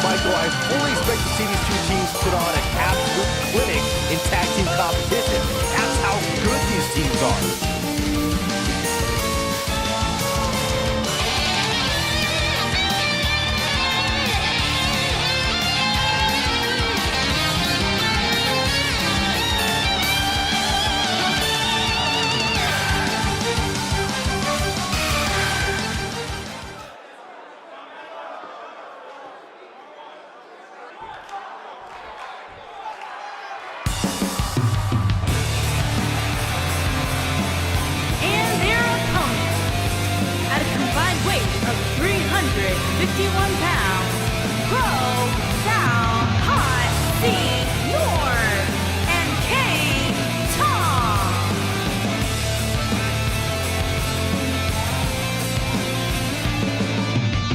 Michael, I fully expect to see these two teams put on an absolute clinic in tag team competition. That's how good these teams are.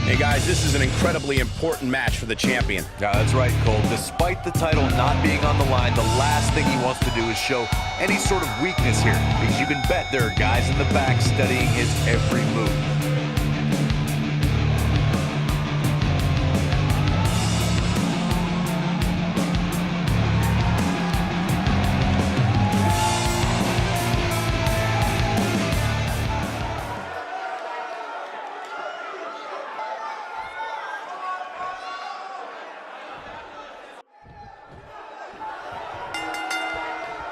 Hey guys, this is an incredibly important match for the champion. Yeah, that's right, Cole. Despite the title not being on the line, the last thing he wants to do is show any sort of weakness here, because you can bet there are guys in the back studying his every move.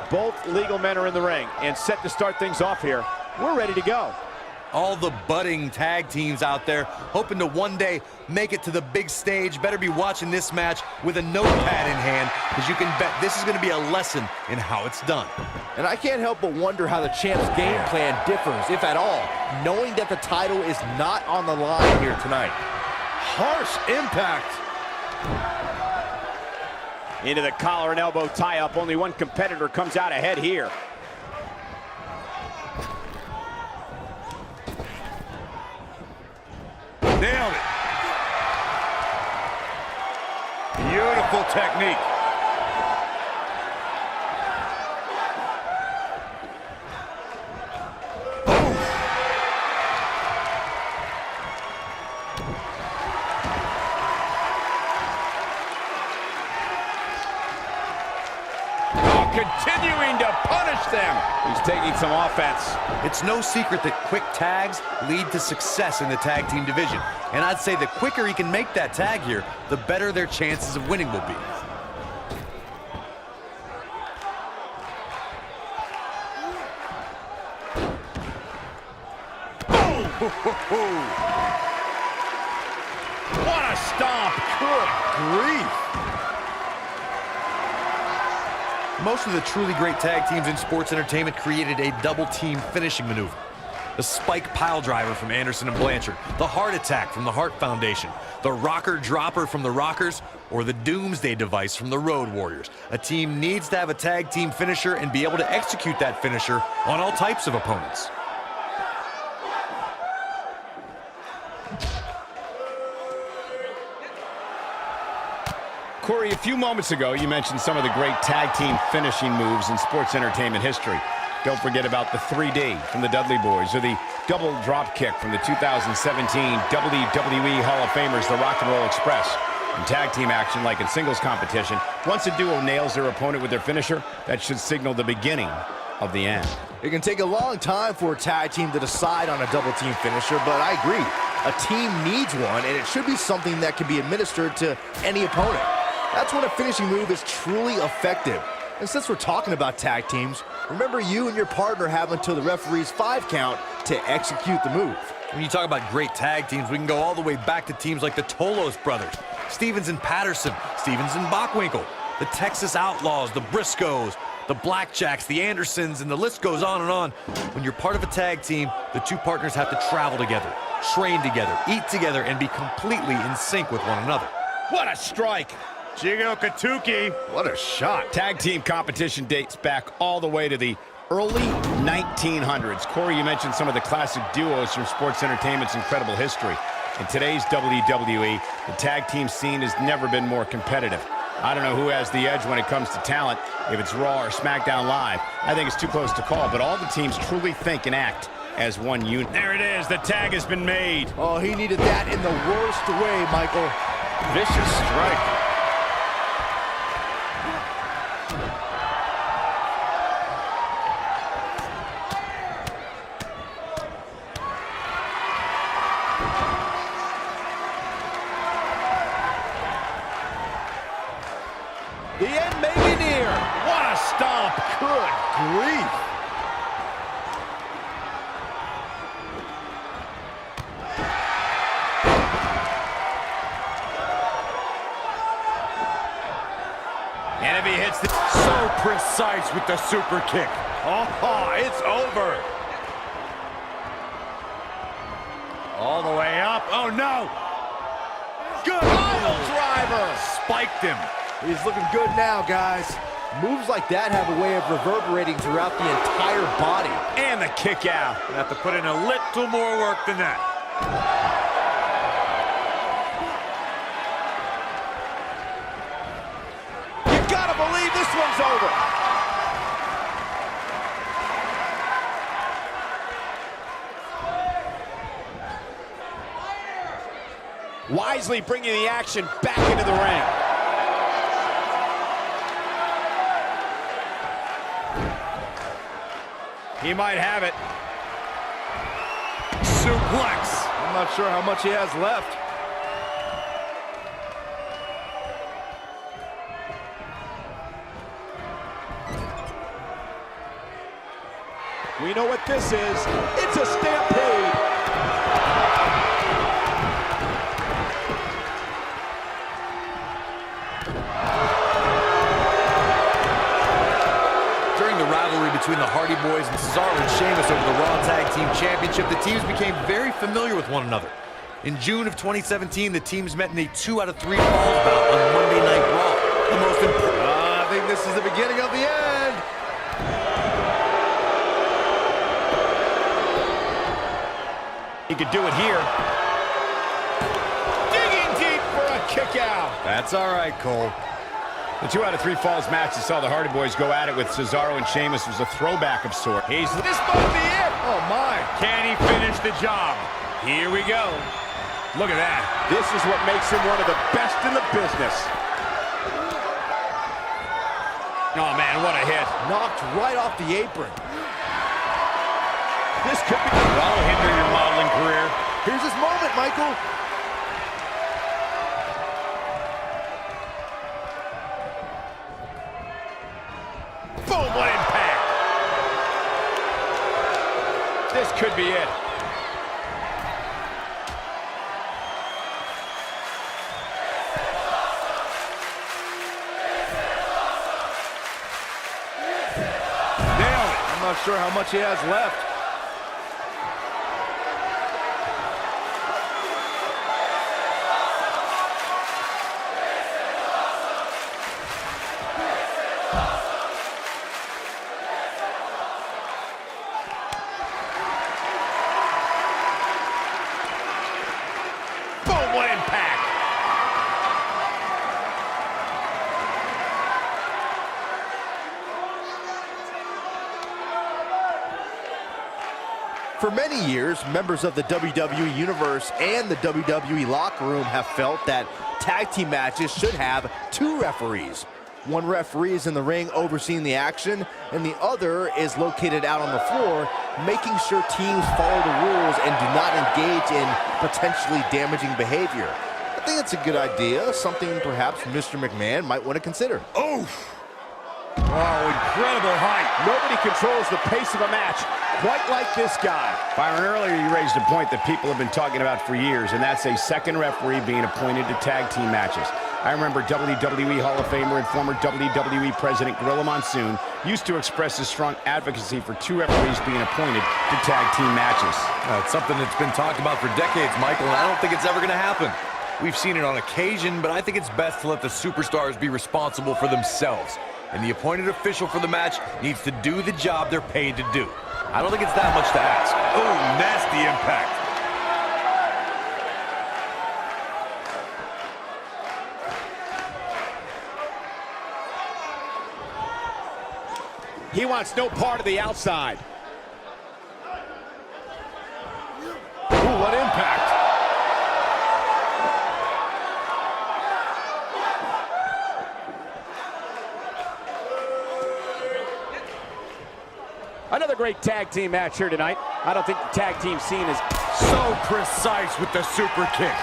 Both legal men are in the ring and set to start things off here. We're ready to go. All the budding tag teams out there hoping to one day make it to the big stage better be watching this match with a notepad in hand, because you can bet this is going to be a lesson in how it's done. And I can't help but wonder how the champ's game plan differs, if at all, knowing that the title is not on the line here tonight. Harsh impact. Into the collar and elbow tie-up. Only one competitor comes out ahead here. Nailed it. Beautiful technique. Continuing to punish them. He's taking some offense. It's no secret that quick tags lead to success in the tag team division. And I'd say the quicker he can make that tag here, the better their chances of winning will be. What a stomp. Good grief. Most of the truly great tag teams in sports entertainment created a double-team finishing maneuver. The spike pile driver from Anderson and Blanchard, the heart attack from the Hart Foundation, the rocker dropper from the Rockers, or the Doomsday device from the Road Warriors. A team needs to have a tag team finisher and be able to execute that finisher on all types of opponents. Corey, a few moments ago, you mentioned some of the great tag team finishing moves in sports entertainment history. Don't forget about the 3D from the Dudley Boys, or the double drop kick from the 2017 WWE Hall of Famers, the Rock and Roll Express. In tag team action, like in singles competition, once a duo nails their opponent with their finisher, that should signal the beginning of the end. It can take a long time for a tag team to decide on a double team finisher, but I agree. A team needs one, and it should be something that can be administered to any opponent. That's when a finishing move is truly effective. And since we're talking about tag teams, remember you and your partner have until the referee's 5 count to execute the move. When you talk about great tag teams, we can go all the way back to teams like the Tolos brothers, Stevens and Patterson, Stevens and Bockwinkel, the Texas Outlaws, the Briscoes, the Blackjacks, the Andersons, and the list goes on and on. When you're part of a tag team, the two partners have to travel together, train together, eat together, and be completely in sync with one another. What a strike! Jigo Katuki. What a shot. Tag team competition dates back all the way to the early 1900s. Corey, you mentioned some of the classic duos from sports entertainment's incredible history. In today's WWE, the tag team scene has never been more competitive. I don't know who has the edge when it comes to talent, if it's Raw or SmackDown Live. I think it's too close to call, but all the teams truly think and act as one unit. There it is. The tag has been made. Oh, he needed that in the worst way, Michael. Vicious strike. The end may be near. What a stomp. Good grief. And if he hits the... So precise with the super kick. Oh, it's over. All the way up. Oh, no. Good pile driver. Spiked him. He's looking good now, guys. Moves like that have a way of reverberating throughout the entire body. And the kick out. You have to put in a little more work than that. You gotta believe this one's over. Wisely bringing the action back into the ring. He might have it. Suplex. I'm not sure how much he has left. We know what this is. It's a stampede. Between the Hardy Boys and Cesaro and Sheamus over the Raw Tag Team Championship, the teams became very familiar with one another. In June of 2017, the teams met in a 2 out of 3 falls bout on Monday Night Raw. The most important... I think this is the beginning of the end. He could do it here. Digging deep for a kick out. That's all right, Cole. The 2 out of 3 falls match that saw the Hardy Boys go at it with Cesaro and Sheamus was a throwback of sorts. This might be it. Oh, my. Can he finish the job? Here we go. Look at that. This is what makes him one of the best in the business. Oh, man, what a hit. Knocked right off the apron. This could be... That'll hinder your modeling career. Here's his moment, Michael. Boom, what impact. This could be it. Nailed it. I'm not sure how much he has left. What impact! For many years, members of the WWE Universe and the WWE locker room have felt that tag team matches should have 2 referees. One referee is in the ring overseeing the action, and the other is located out on the floor, making sure teams follow the rules and do not engage in potentially damaging behavior. I think it's a good idea, something perhaps Mr. McMahon might want to consider. Oof! Oh, incredible height. Nobody controls the pace of a match quite like this guy. Byron, earlier you raised a point that people have been talking about for years, and that's a second referee being appointed to tag team matches. I remember WWE Hall of Famer and former WWE President Gorilla Monsoon used to express his strong advocacy for 2 referees being appointed to tag team matches. It's something that's been talked about for decades, Michael, and I don't think it's ever going to happen. We've seen it on occasion, but I think it's best to let the superstars be responsible for themselves. And the appointed official for the match needs to do the job they're paid to do. I don't think it's that much to ask. Oh, nasty impact. He wants no part of the outside. Ooh, what impact. Another great tag team match here tonight. I don't think the tag team scene is So precise with the super kick.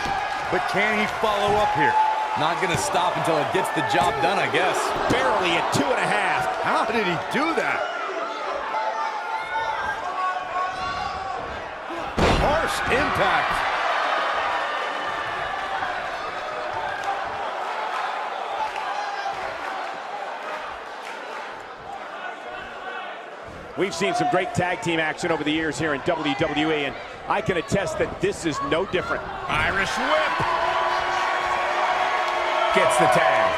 But can he follow up here? Not gonna stop until it gets the job done, I guess. barely at 2.5. How did he do that? Harsh impact. We've seen some great tag team action over the years here in WWE, and I can attest that this is no different. Irish whip. Gets the tag.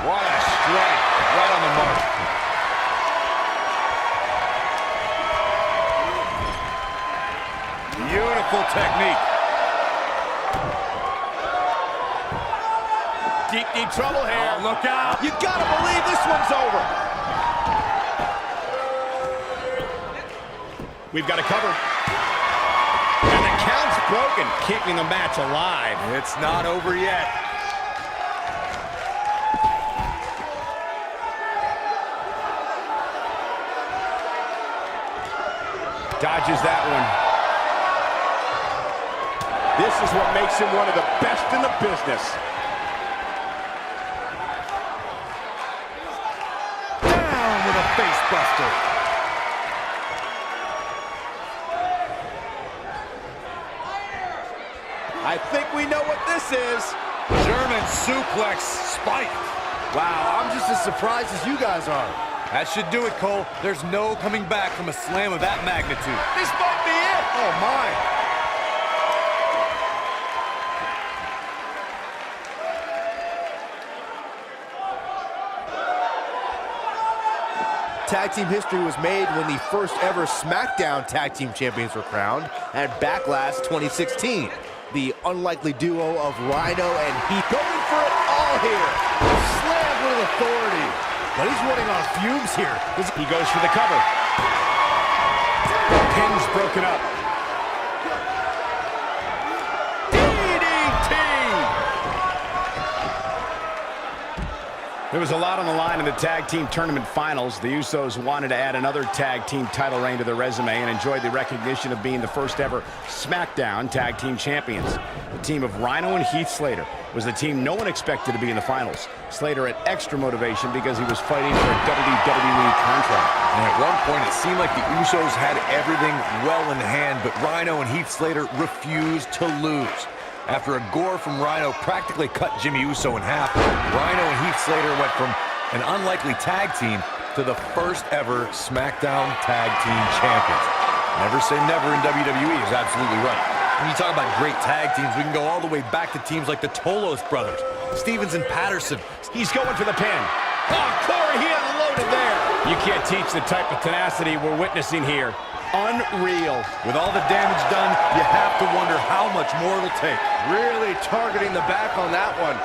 What a strike. Right on the mark. Beautiful technique. Deep trouble here. Oh, look out. You gotta believe this one's over. We've got it covered. And the count's broken, keeping the match alive. It's not over yet. Dodges that one. This is what makes him one of the best in the business. Down with a face buster. I think we know what this is. German suplex spike. Wow, I'm just as surprised as you guys are. That should do it, Cole. There's no coming back from a slam of that magnitude. This might be it. Oh, my. Tag team history was made when the first ever SmackDown Tag Team Champions were crowned at Backlash 2016. The unlikely duo of Rhino and Heath going for it all here. Slammed with authority. But he's running on fumes here. He goes for the cover. Pin's broken up. There was a lot on the line in the tag team tournament finals. The Usos wanted to add another tag team title reign to their resume and enjoyed the recognition of being the first ever SmackDown tag team champions. The team of Rhino and Heath Slater was the team no one expected to be in the finals. Slater had extra motivation because he was fighting for a WWE contract. And at one point, it seemed like the Usos had everything well in hand, but Rhino and Heath Slater refused to lose. After a gore from Rhino practically cut Jimmy Uso in half, Rhino and Heath Slater went from an unlikely tag team to the first ever SmackDown Tag Team Champions. Never say never in WWE is absolutely right. When you talk about great tag teams, we can go all the way back to teams like the Tolos brothers, Stevens and Patterson. He's going for the pin. Oh, Corey, he unloaded there. You can't teach the type of tenacity we're witnessing here. Unreal. With all the damage done, you have to wonder how much more it'll take. Really targeting the back on that one.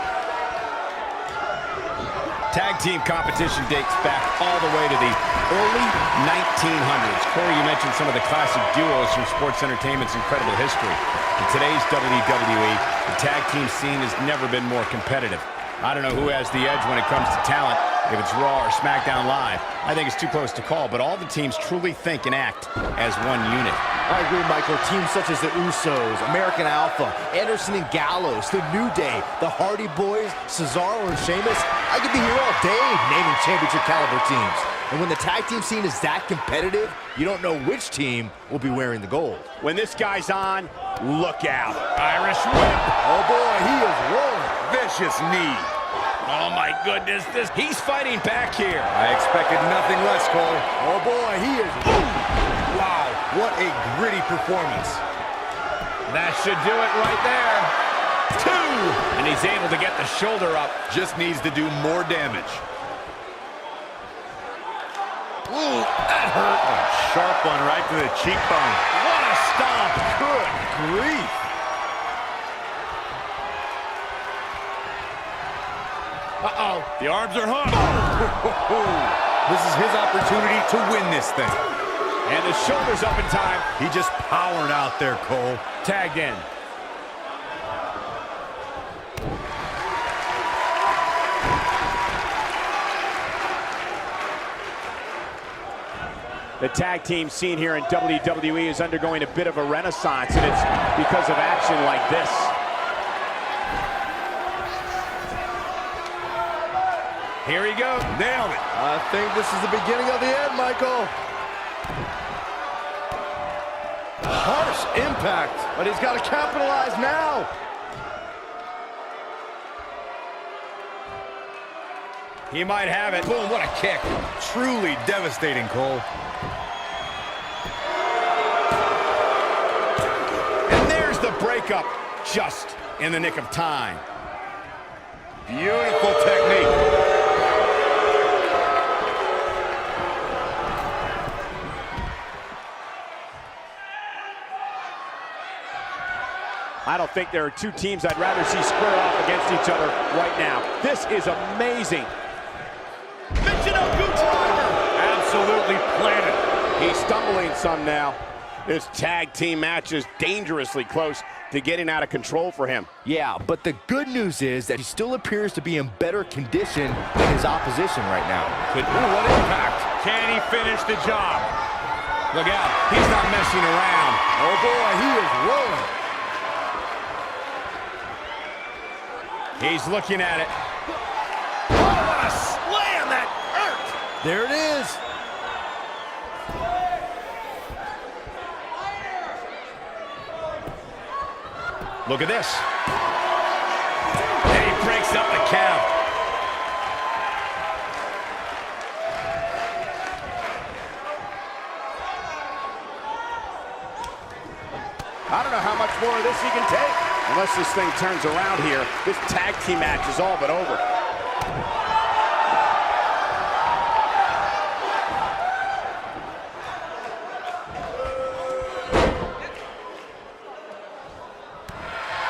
Tag team competition dates back all the way to the early 1900s. Corey, you mentioned some of the classic duos from sports entertainment's incredible history. In today's WWE, the tag team scene has never been more competitive. I don't know who has the edge when it comes to talent, if it's Raw or SmackDown Live. I think it's too close to call, but all the teams truly think and act as one unit. I agree, Michael. Teams such as the Usos, American Alpha, Anderson and Gallows, The New Day, the Hardy Boys, Cesaro and Sheamus. I could be here all day naming championship caliber teams. And when the tag team scene is that competitive, you don't know which team will be wearing the gold. When this guy's on, look out. Irish whip. Oh boy, he is rolling. Vicious knee. Oh my goodness, he's fighting back here. I expected nothing less, Cole. Oh boy, he is. Wow, what a gritty performance. That should do it right there. 2. And he's able to get the shoulder up. Just needs to do more damage. Ooh, that hurt. A sharp one right to the cheekbone. What a stomp. Good grief. Uh-oh, the arms are hung. This is his opportunity to win this thing. And the shoulder's up in time. He just powered out there, Cole. Tagged in. The tag team scene here in WWE is undergoing a bit of a renaissance, and it's because of action like this. Here he goes. Nailed it. I think this is the beginning of the end, Michael. Harsh impact, but he's got to capitalize now. He might have it. Boom, what a kick. Truly devastating, Cole. And there's the breakup, just in the nick of time. Beautiful technique. I don't think there are two teams I'd rather see square off against each other right now. This is amazing. Absolutely planted. He's stumbling some now. This tag team match is dangerously close to getting out of control for him. Yeah, but the good news is that he still appears to be in better condition than his opposition right now. What impact. Can he finish the job? Look out, he's not messing around. Oh boy, he is rolling. He's looking at it. Oh, what a slam that hurt. There it is. Look at this. And he breaks up the count. I don't know how much more of this he can take. Unless this thing turns around here, this tag team match is all but over.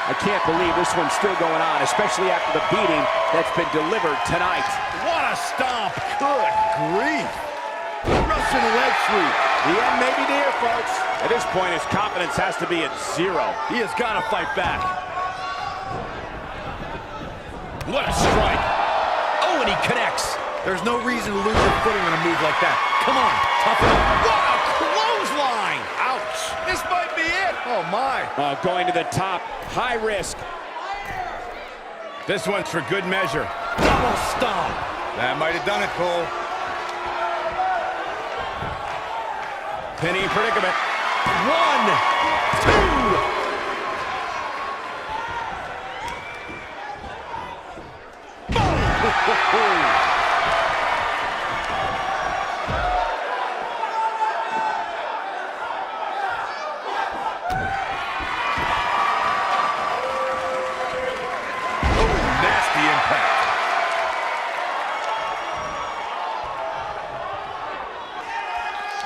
I can't believe this one's still going on, especially after the beating that's been delivered tonight. What a stomp. Good grief. Russian leg sweep. The end may be near, folks. At this point, his confidence has to be at zero. He has got to fight back. What a strike. Oh, and he connects. There's no reason to lose your footing on a move like that. Come on, tough it up. What a clothesline! Ouch. This might be it. Oh, my. Going to the top, high risk. This one's for good measure. Double stomp. That might have done it, Cole. Pinning predicament. 1, 2. Nasty impact.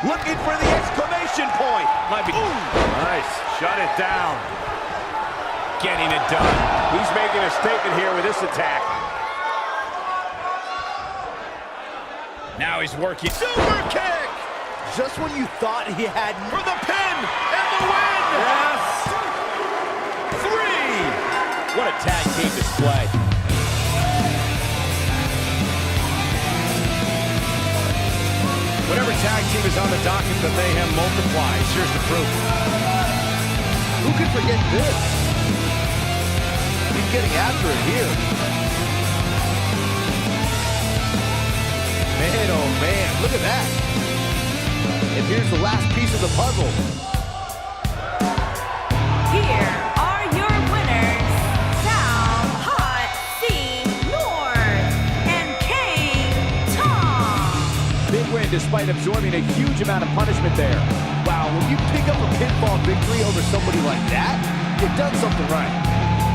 Looking for the exclamation point. Might be. Nice. Shut it down. Getting it done. He's making a statement here with this attack. Now he's working. Super kick. Just when you thought he had... For the pin and the win. Yes. 3. What a tag team display. Whatever tag team is on the docket, the mayhem multiplies. Here's the proof. Who could forget this? He's getting after it here. Man, oh man, look at that. And here's the last piece of the puzzle. Here are your winners, Sal Hot C North and King Tom. Big win despite absorbing a huge amount of punishment there. Wow, when you pick up a pinfall victory over somebody like that, you've done something right.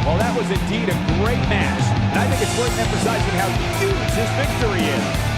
Well, that was indeed a great match. And I think it's worth emphasizing how huge this victory is.